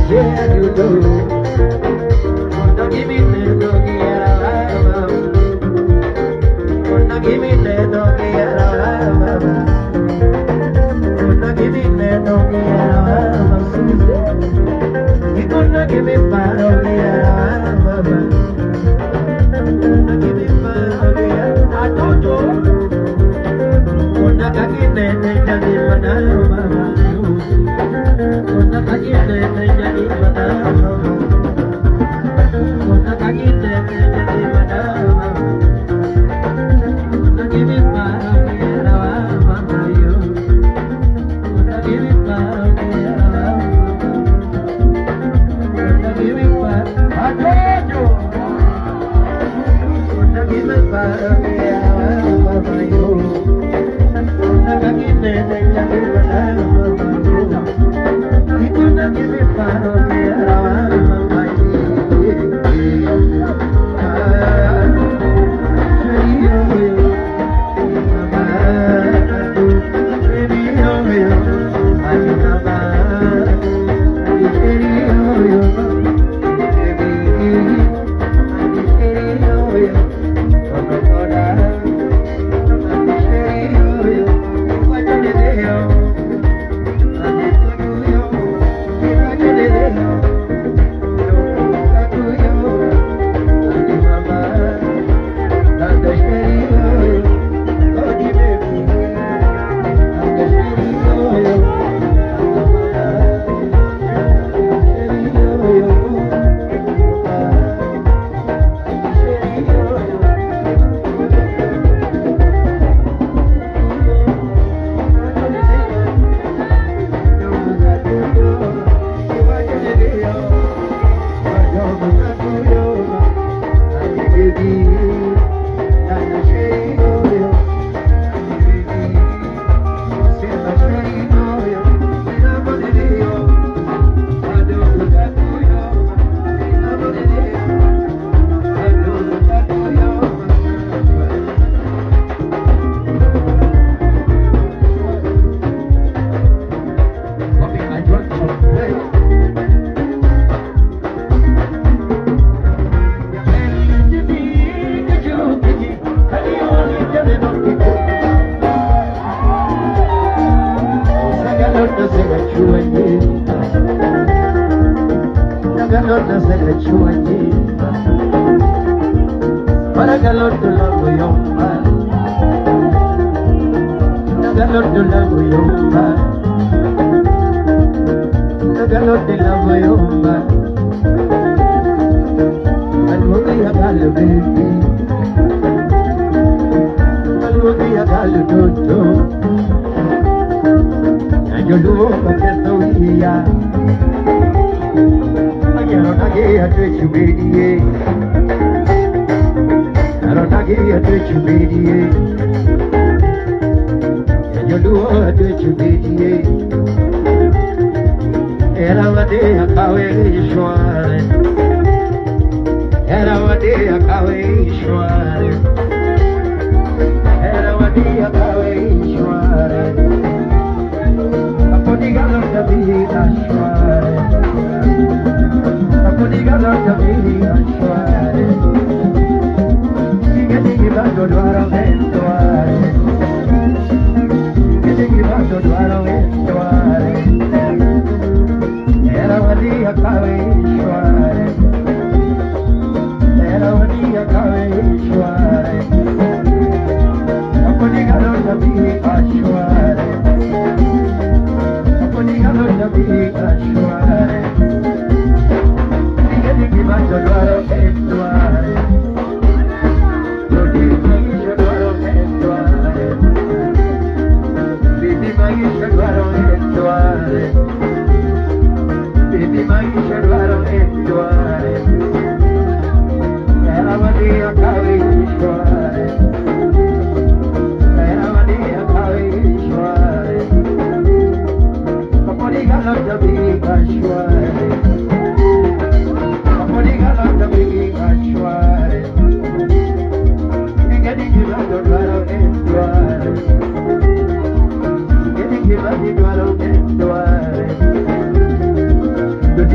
Yeah, you do. Don't give me the dog, yeah, don't give me the dog, yeah, don't give me the dog, yeah, you gonna give me my dog, yeah, give me my dog, yeah, I don't do. Gonna give me the dog, yeah,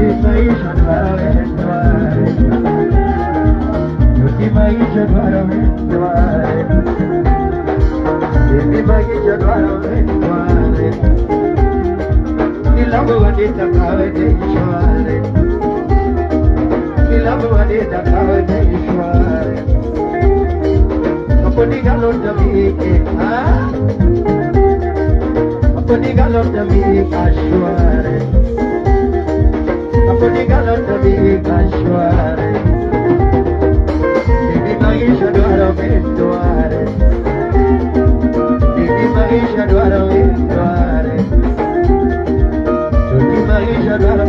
maisha dware dware, yote maisha dware dware, yote maisha dware dware, kila mmoja atakawe ishware, kila mmoja atakawe ishware, aponi galo jamii ah, aponi galo jamii ashware. Aponi galo tabi kashware, didi maisha dwaro dware, didi maisha dwaro dware, didi maisha dwaro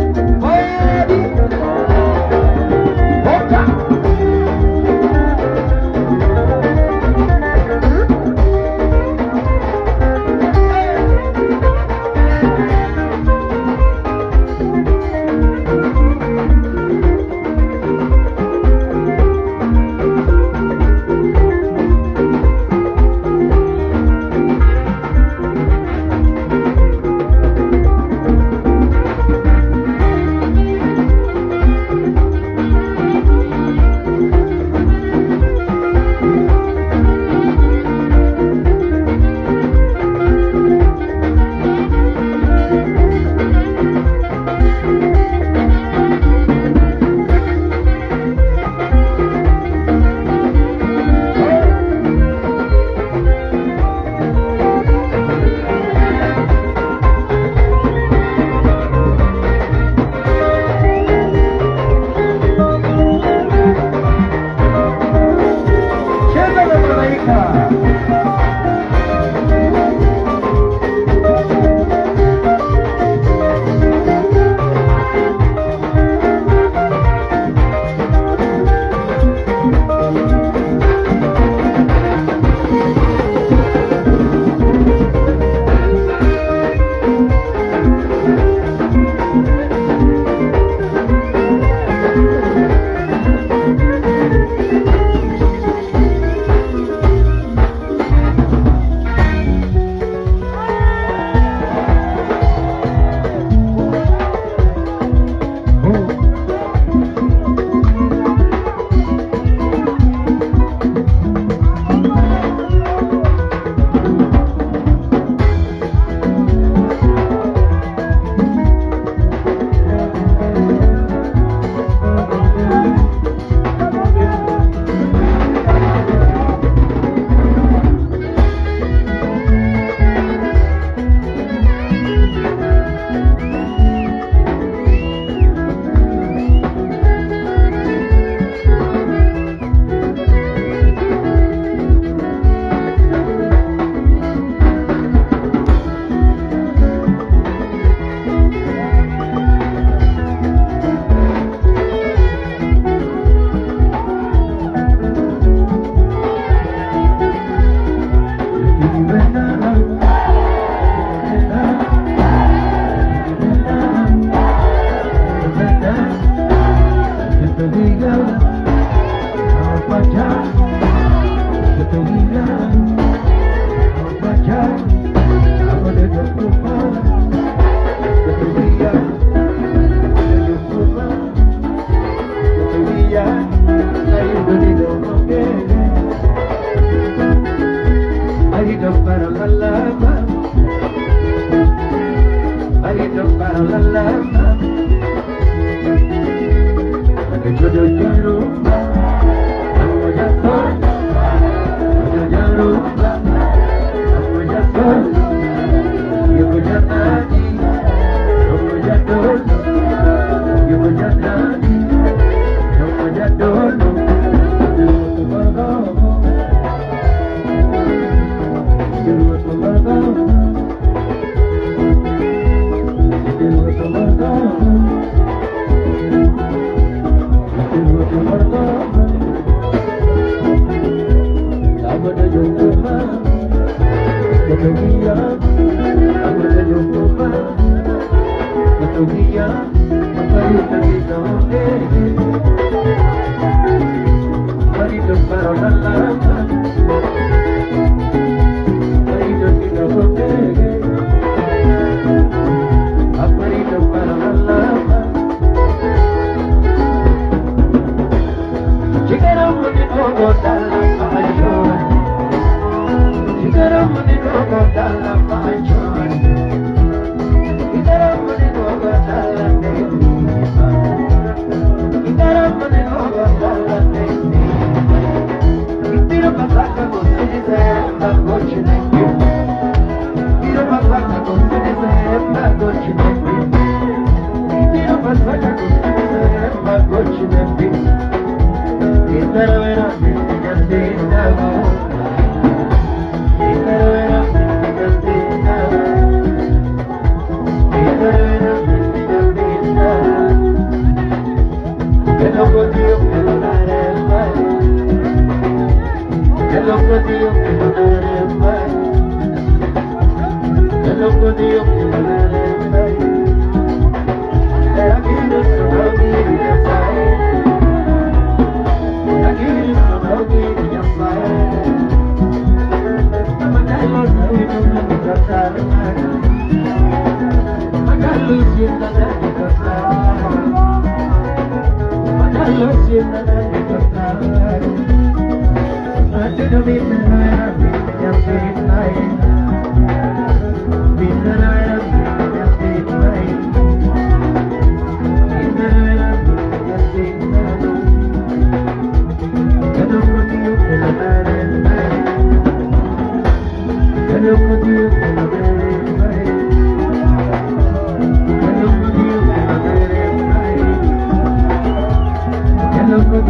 Hello,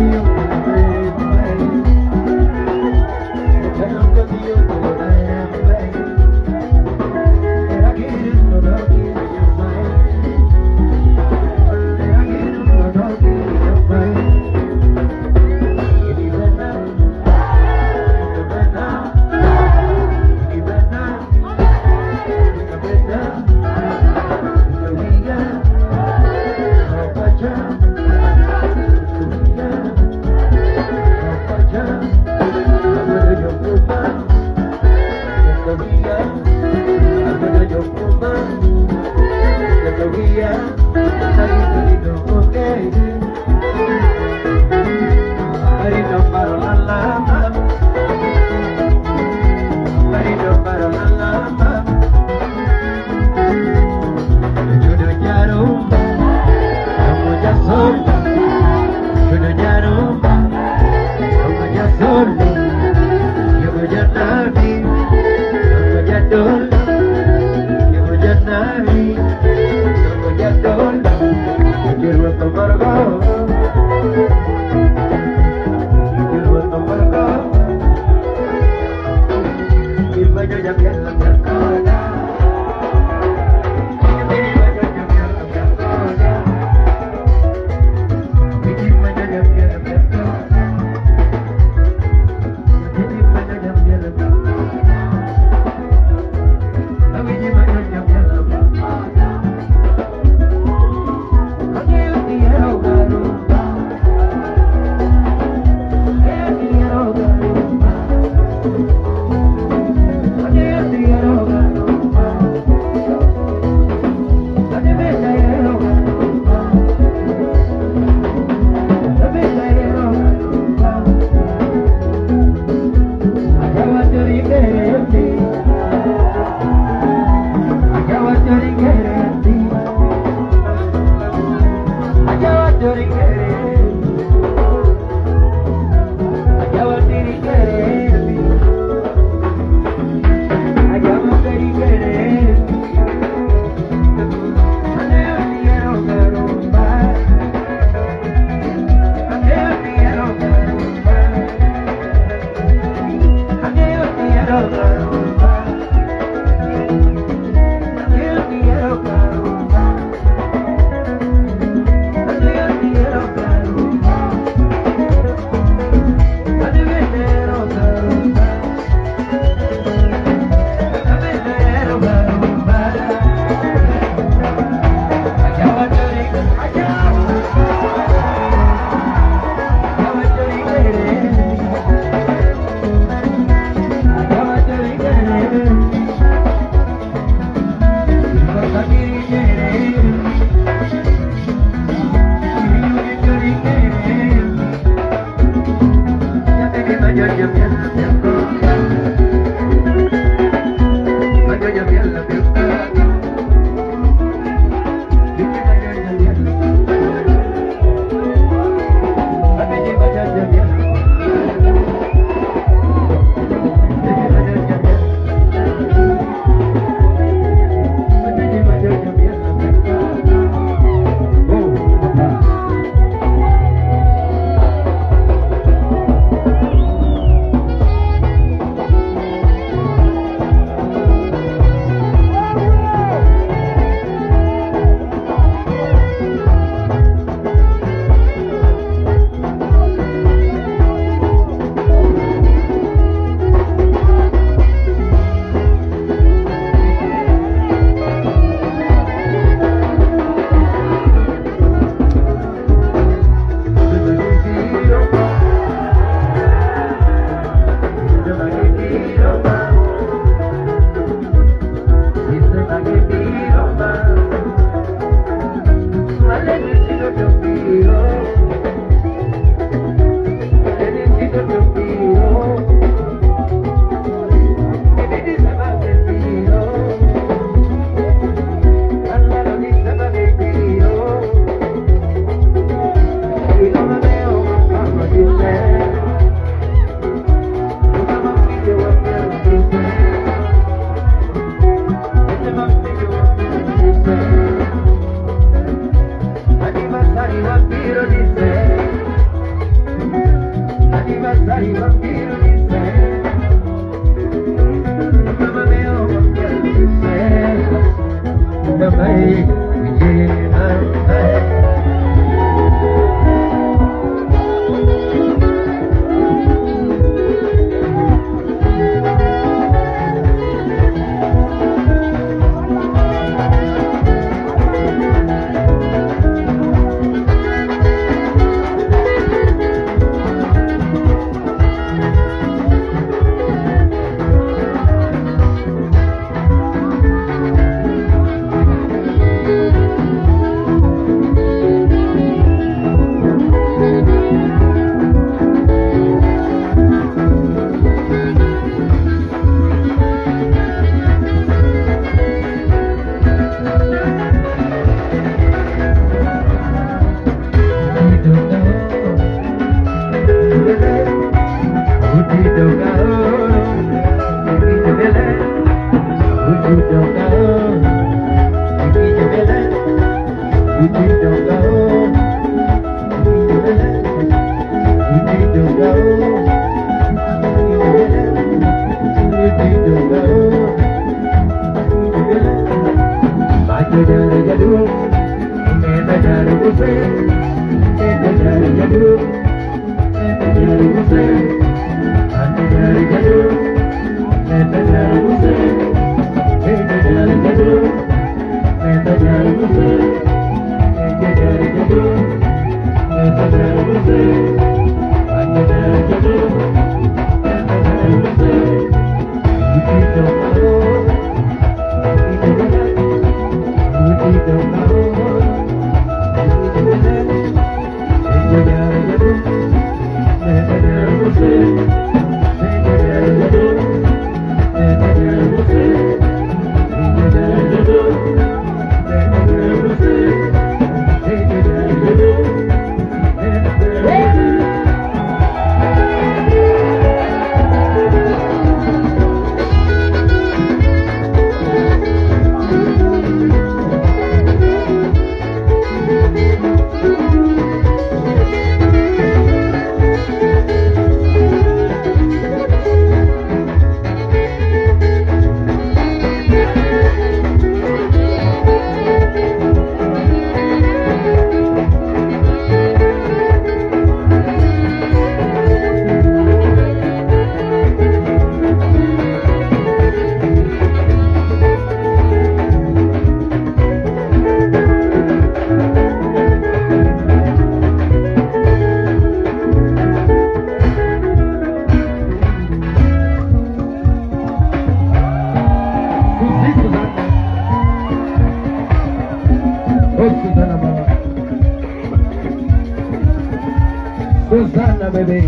Susanna, baby.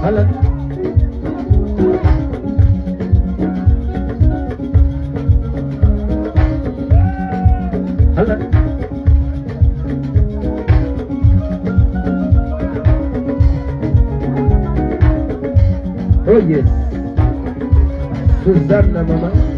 Hello. Hello. Oh yes. Susanna, mama.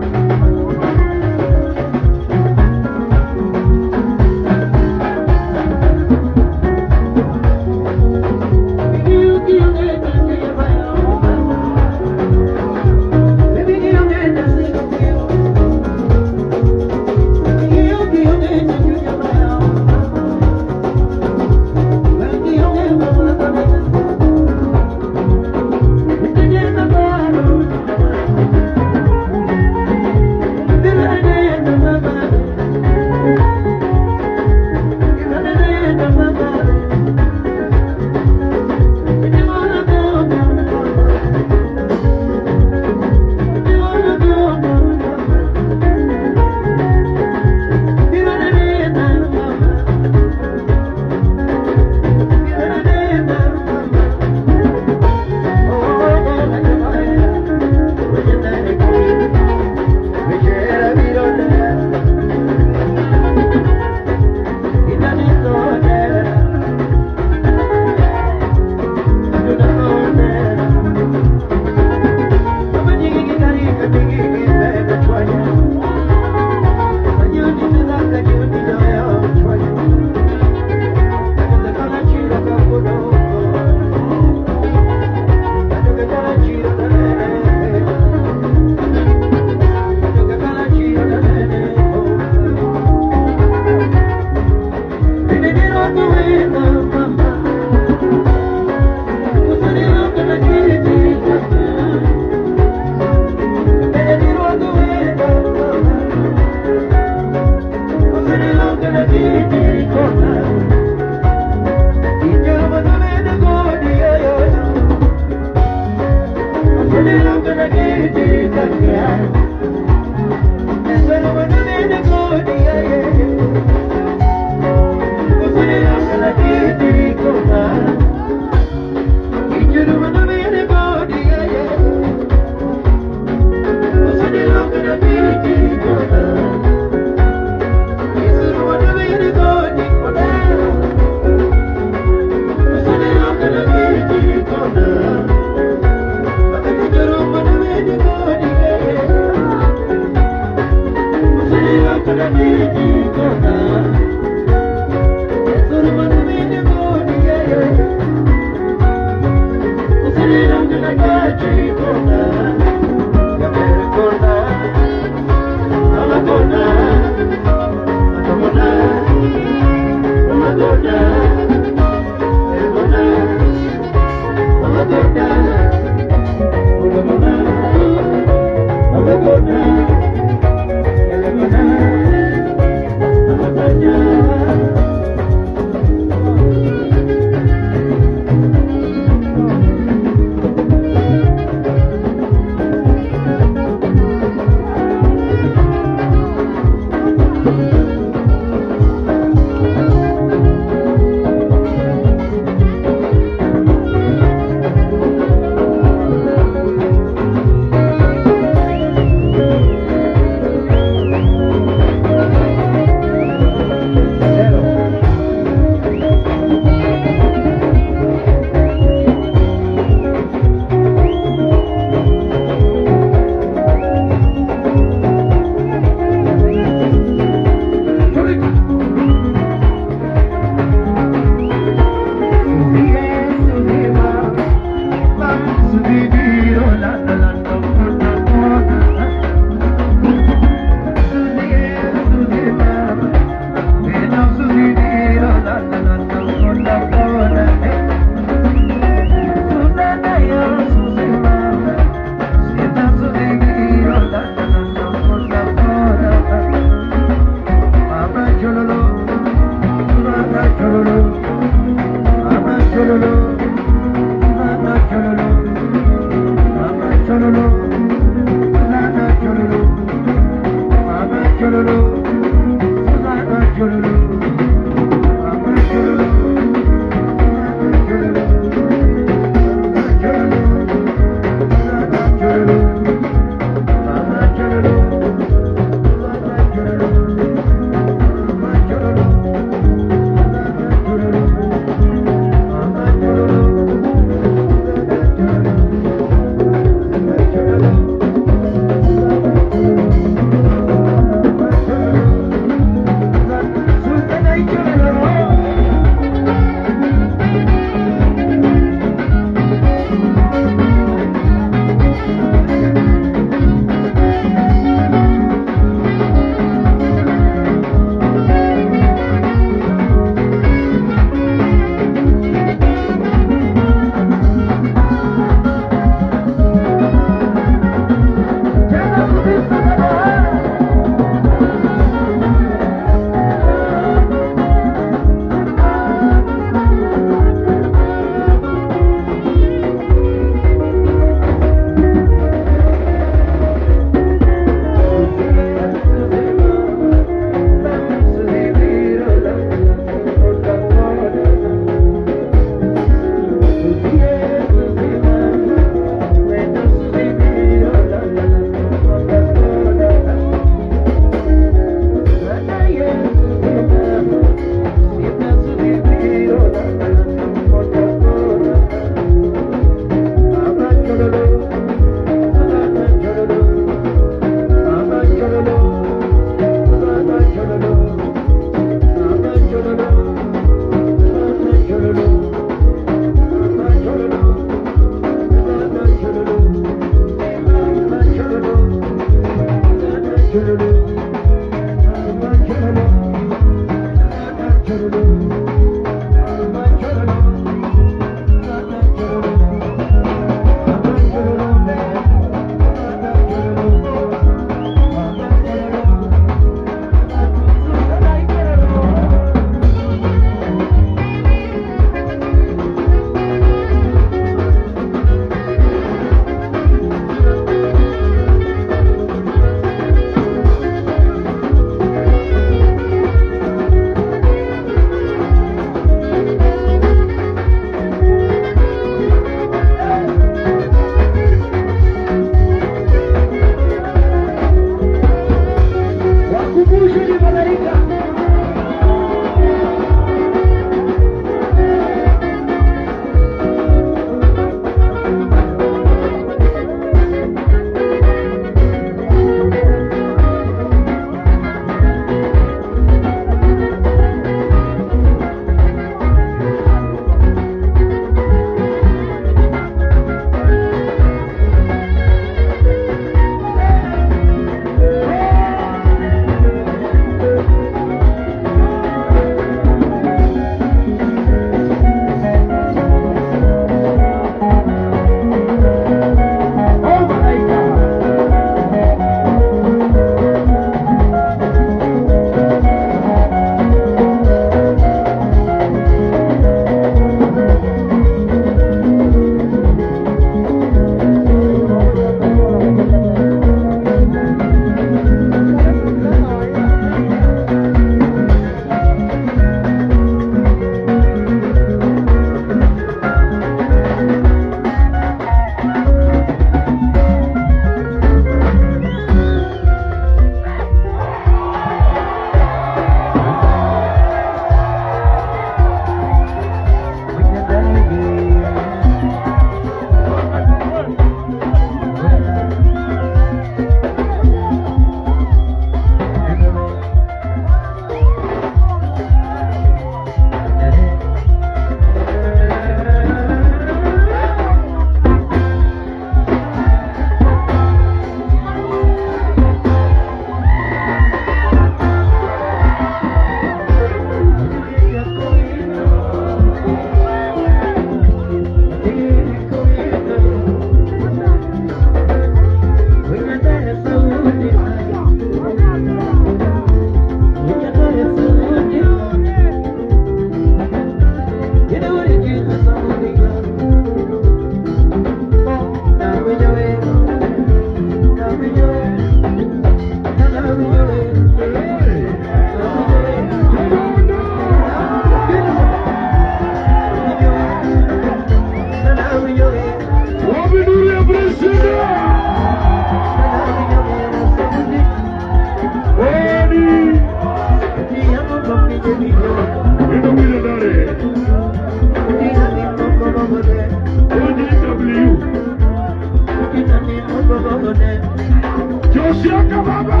Josiaka baba.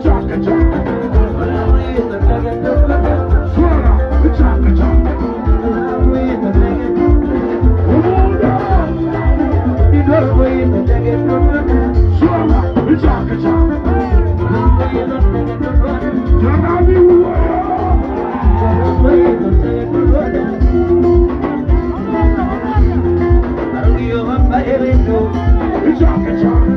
Chaka chaka. Swara. Chaka chaka. Swara. Chaka chaka. Janani uwaya. Chaka chaka.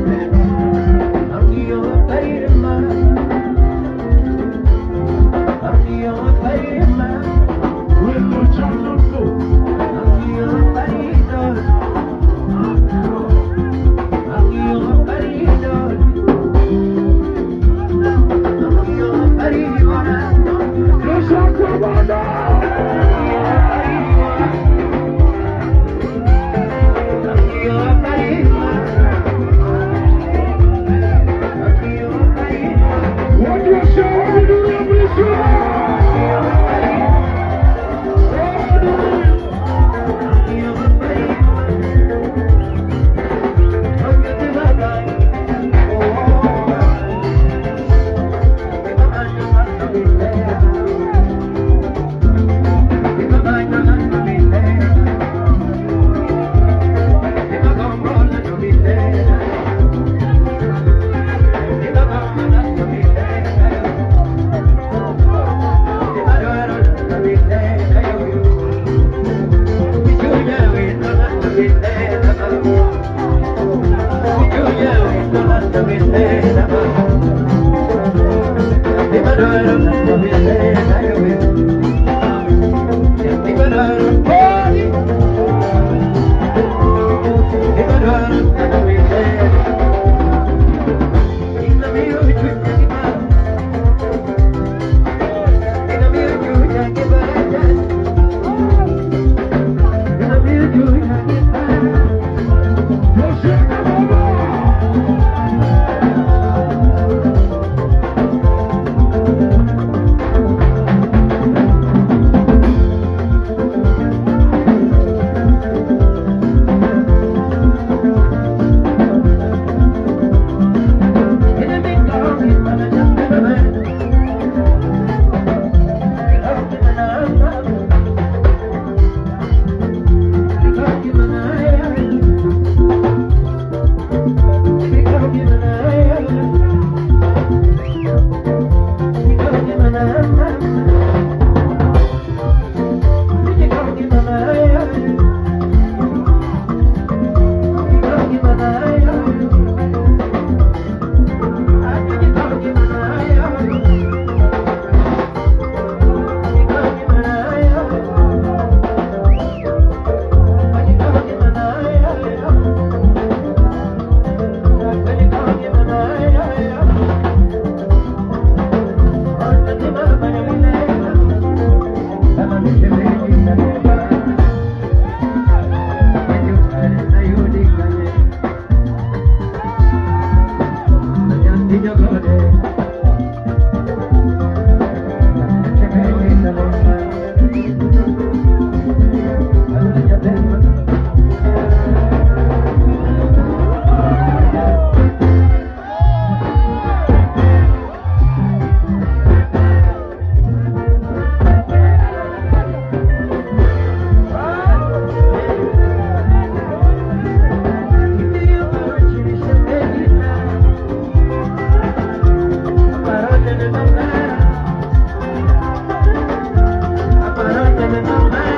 Thank you.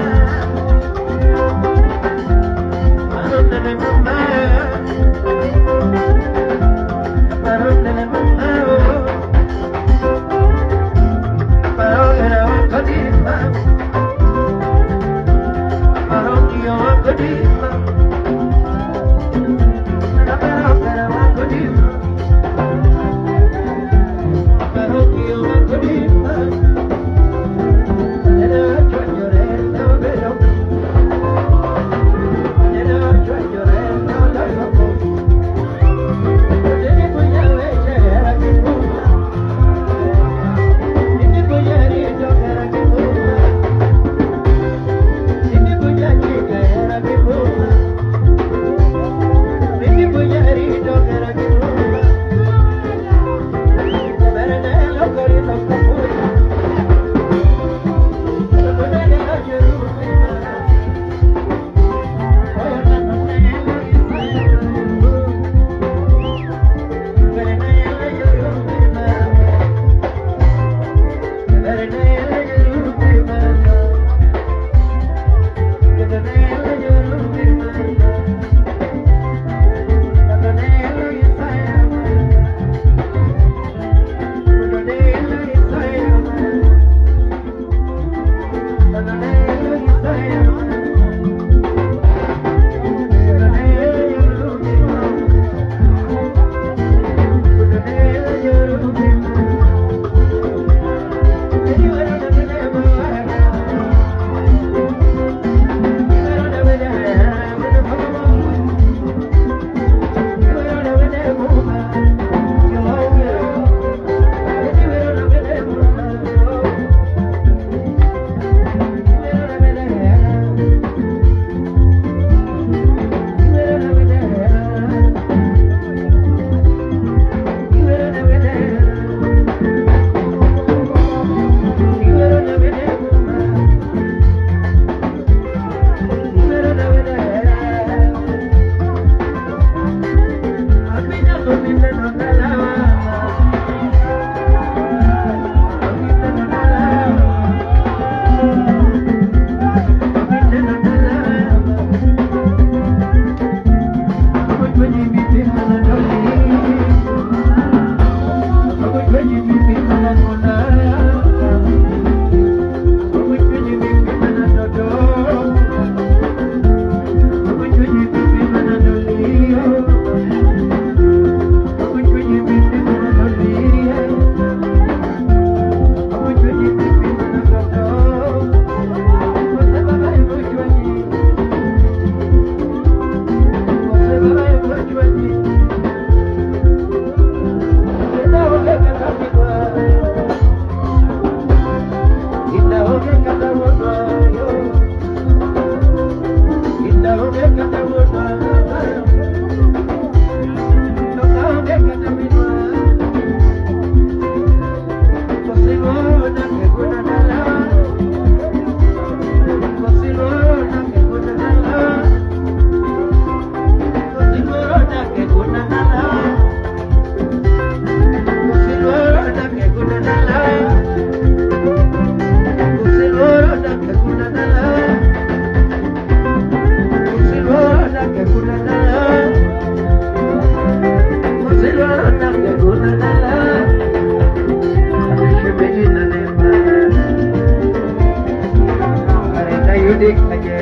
dik aja.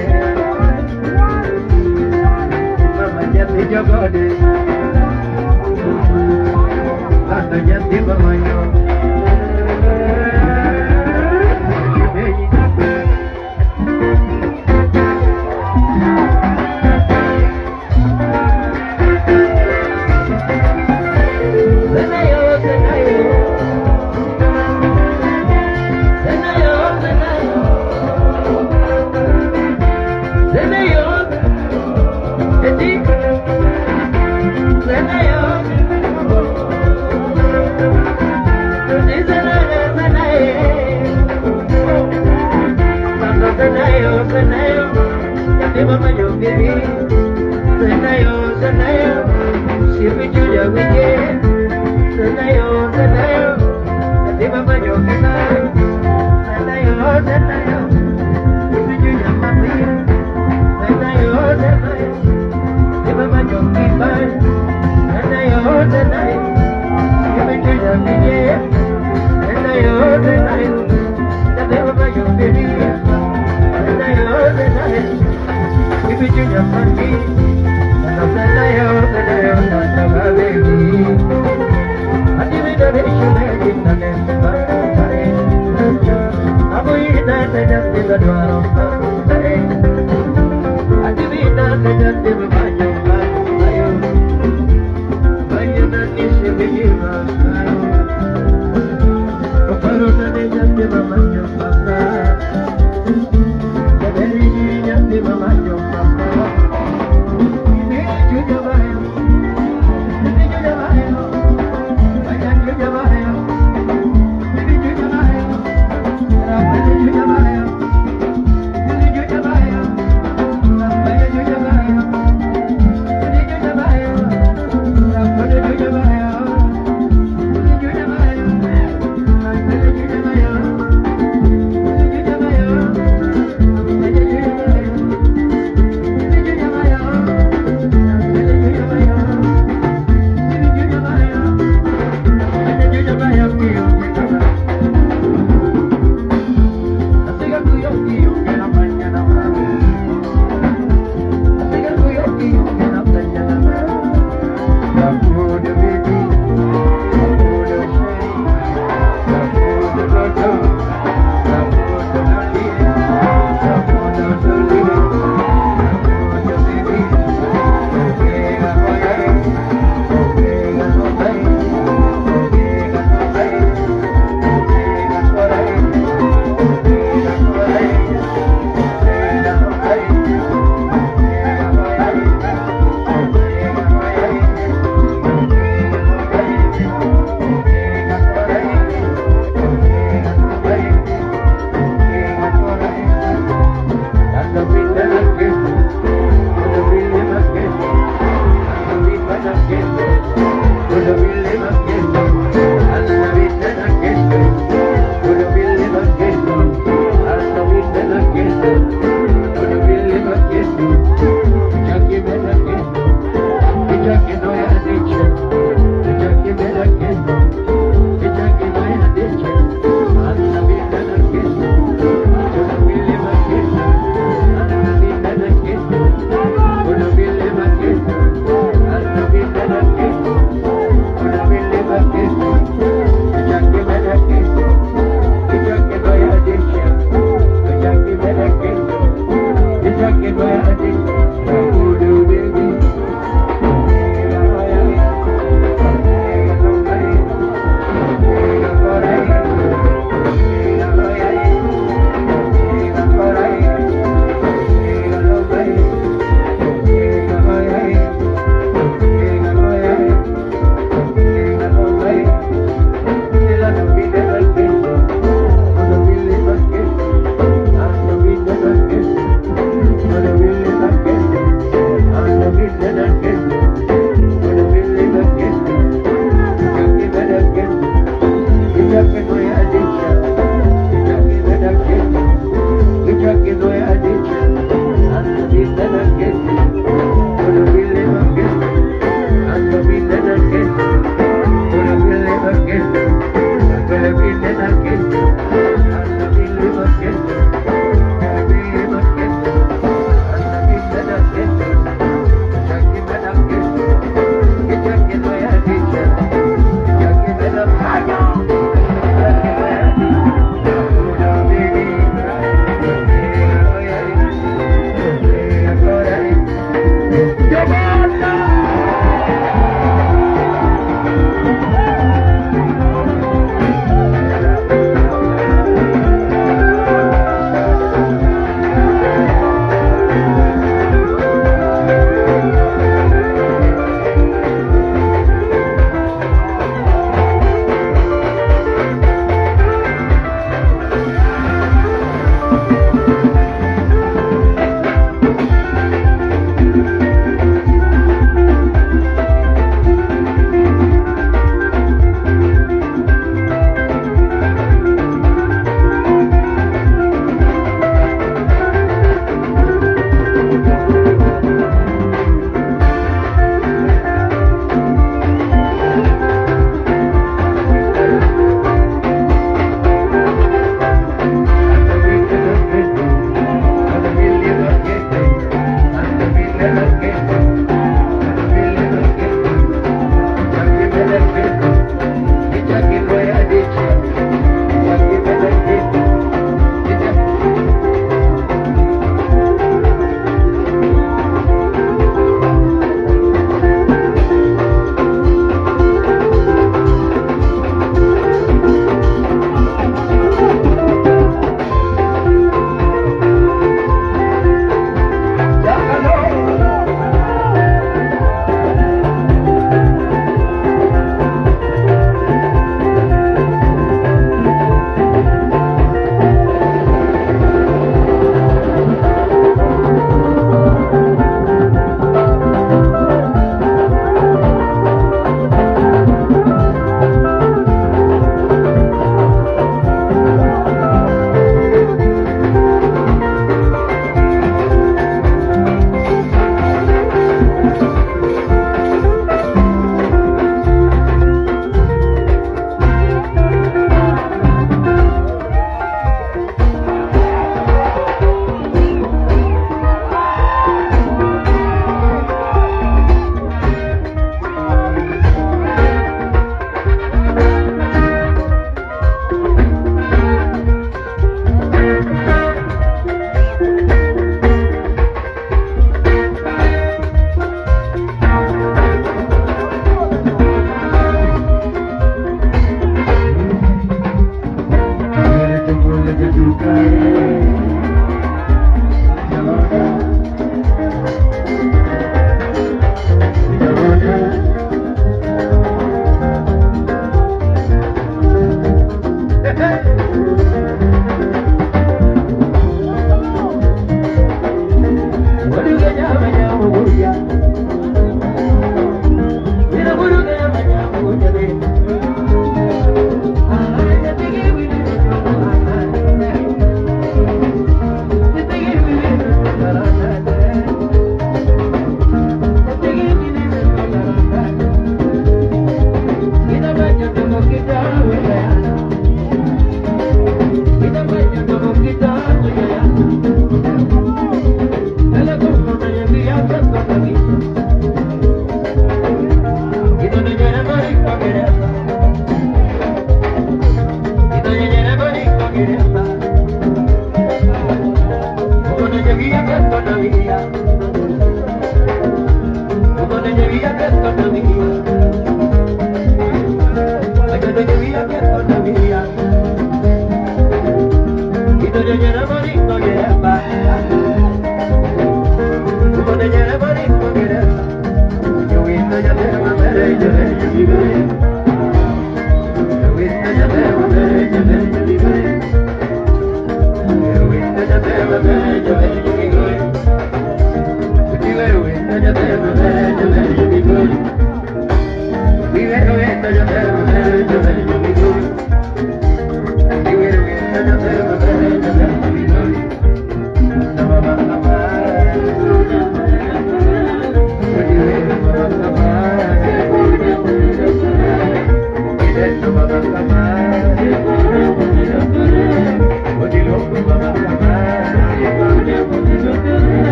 Mama jadi jogode. Tante jadi bermanyo.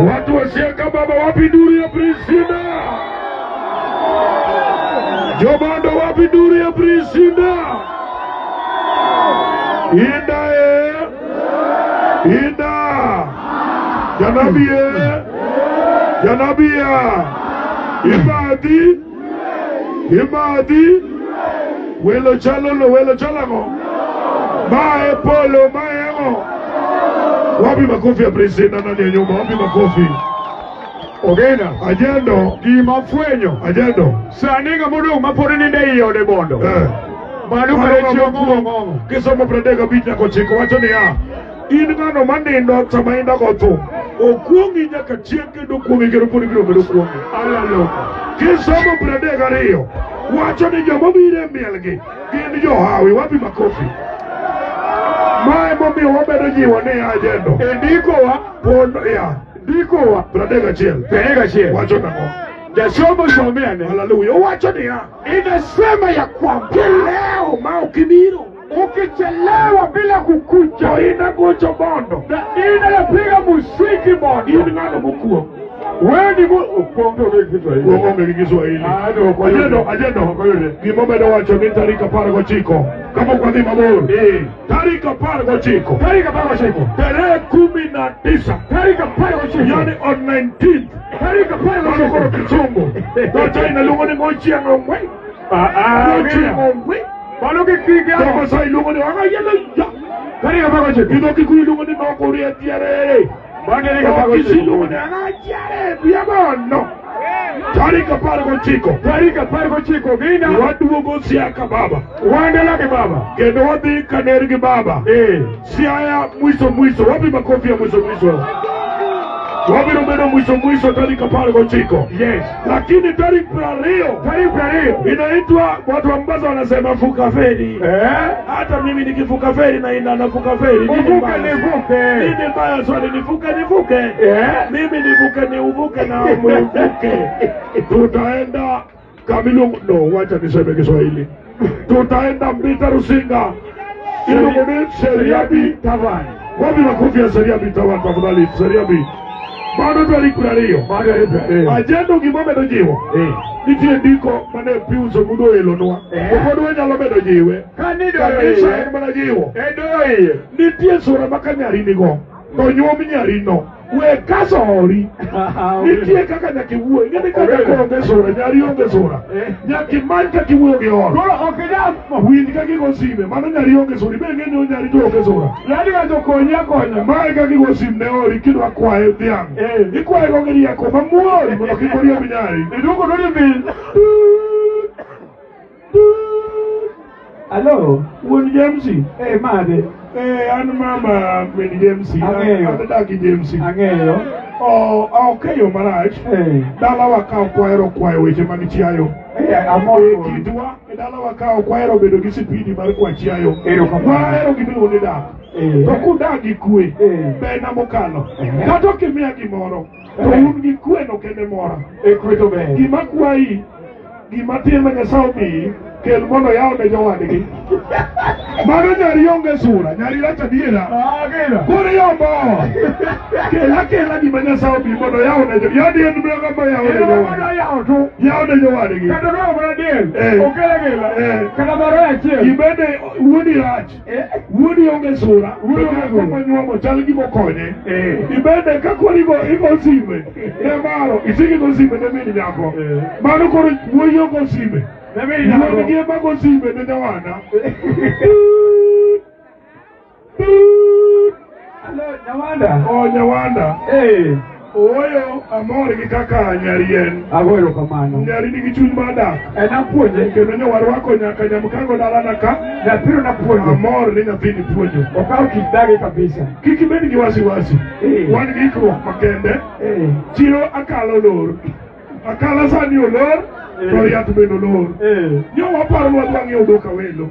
Watu wa Siaka Baba, wapi duru ya Priscilla? Jomando, wapi duru ya Priscilla? Inda Inda Janabia Ibadi Welo Chalango Mae Polo Maengo. Wapi makofi ya Priscilla nani ya nyuma? Wapi makofi? Ogena ajendo gimafwenyo ajendo saninga mudu mapori ninde iyo de bondo manu karecho ngongo kisomo pradega bitna ko chiko wacho ni ya in ngano manindo samainda ko tu okuongi nyaka chienge do kuomi gero pori gero bedo kuomi ala loko kisomo pradega riyo wacho ni jomo bire mielgi gin jo hawi. Wapi makofi? Mae momi wabedo jiwo ni ajendo ndiko wa pondo ya ndiko wa pradega chiel wacho nako jasomo someane haleluya wacho ni ya inasema ya kwamba leo maukibiro ukichelewa bila kukuja inakuja bondo na inapiga muziki bondo inangano mkuu wewe ni uonge Kiswahili ajendo gimobedo wacho ni tarika para kwa chiko kama kwa dhima bora tarika para kwa chiko tarehe 19 tarika para kwa chiko yani on 19th tarika para kwa chiko kwa kichungu ndocha inalungo ni ngochi ngomwe ngomwe balo kikiga kama sai lungo ni wanga yelo ya tarika para kwa chiko ido kikuyu lungo ni noko ria tiare Bandere ka pago chilo na jare biagono tarik 19. Tarik 19 gina. Waduogo Siaya baba. Waendela gi baba. Kendo wadhi Kaner gi baba. Siaya mwisho. Wapi makofi ya mwisho? Wabiro bedo mwisho tarik 19. Yes. Lakini tarik 20 inaitwa, watu wa Mombasa wanasema fuka feri. Hata mimi nikifuka feri na nafuka feri. Nivuke. Nini mbaya swali, nivuke. Mimi nivuke niuvuke na umuvuke. Tutaenda Kamilungu. No, wacha niseme Kiswahili. Tutaenda Mbita Rusinga. Iluguni Seriabi Tavani. Wapi makofi ya Seriabi Tavani tafadhali? Seriabi. Bado tarik 20. Ajendo gimomedo jiwo. Nitie ndiko mane Pius Ogudo elonwa. Pod nyalo medo jiwe. Kanisa en mana jiwo. Nitie sura maka nyari nigo. To nyuom nyari no. We kaso hori. Nitie kaka nyaki wuoyi. Ng'eni kaka onge sura, nyari onge sura. Nyaki many kaki wuoyo gi horo. Winj kaki go sime, mano nyari onge sura. Be ng'eni o nyari to onge sura. Yani ng'ato konya. Mae kaki go sim ne hori kidwa kwaye dhiang'. Ikwaye go gi rieko mamuol mondo kik oriemb nyari. Iduoko no ni Hello, Wuon Jamesi. Made. An mama min Jamesi. An dagi Jamesi. Ang'eyo. Okeyo marach. Dalawa ka kwayo weche mag chiayo. Kitwa dalawa ka kwayo bedo gi sipidi mar kwa chiayo. Wahero gimiluongo ni dak. To kudak gi kwe bena mokalo. Kata kimiya gimoro to un gi kwe no kende mora. Kwe to be. Gima kwayi, gima tim Nyasaye omiyi, kel mondo yaw ne jowadgi. Mano nyari onge sura, nyari racha diera. Kore yombo. Kela gima Nyasaye omiyi mondo yaw ne jowadgi. Yadi en mlega ma yaw ne jowadgi. Yaw ne jowadgi. Kata no mara diel. Okela. Kata maro achiel. Ibende wuodi rach. Wuodi onge sura. Wuodi onge nyuomo chal gimo konye. Ibende kakori go igo sime. Ne maro, isigi go sime ne mini nyako. Mano koro wuoyi onge sime. Wuon gi ema go sime ne nyawana. Hello, Nyawanda. Nyawanda. Oyo amor gi kaka nyari en. Agoyo kamano. Nyari nigi chuny mar dak. Napuonje. Kendo nyawarwako nyaka nyamkango dalana ka. Nyathino napuonjo. Amor ni nyathini puonjo. Okaw kik dagi kabisa. Kik ibed gi wasiwasi. Wan gi ikruok makende. Chiro akalo lor. Akala sani olor. To yath bendo lor. Nyo waparo wadwang'ie odok awelo.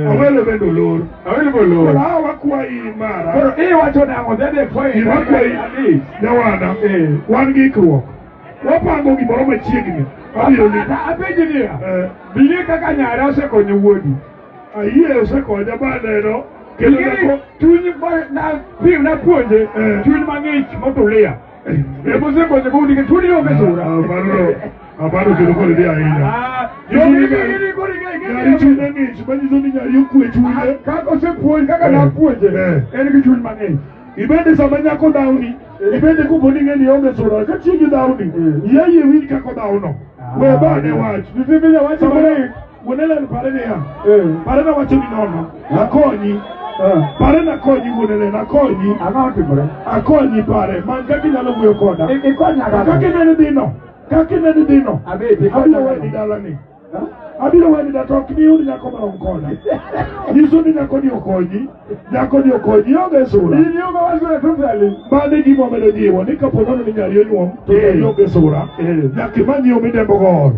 Awelo bendo lor. Koro wakwayi mara. Koro iwacho nang'o dhede point. Wakwayi Nyawanda. Wan gi ikruok. Wapango gimoro machiegni. Abiro ni. Apenji niya. Bini kaka nyara osekonyo wuodi. Ayie osekonya baneno. Kendo nako chuny napuonje. Chuny mang'ich motulia. Ebo osekonyo wuodi ke chuny onge sura. Abaro kendo kore di ahinya. Nyari chunye ng'ich, manyiso ni nyari okwe chunye. Kaka osepuonj, kaka napuonje, en gi chuny mang'ich. Ibende sama nyako dhawni, ibende kupo ni ng'eni onge sura, ka chiegi dhawni, yie winj kako dhawno. We bane wach. Nitivinya wach mang'ich. Wuonelen pare niya. Pare na wacho ni nono. Akonyi. Pare na konyi wuonelen, akonyi. Ang'o timore? Akonyi pare, man kaki nyalo wuoyo koda. Ikonya kaka. Kaki nene dino. Abiro weni dalani. Abiro weni da tok ni udi nyako marom koda. Nyiso ni nyako ni okonyi. Nyako ni okonyi onge sura. Ini onge wasura totally. Mane gimo medo jiwo ni kapo nono ni nyari onyuom to nyari onge sura. Nyaki manyi omidembo goro.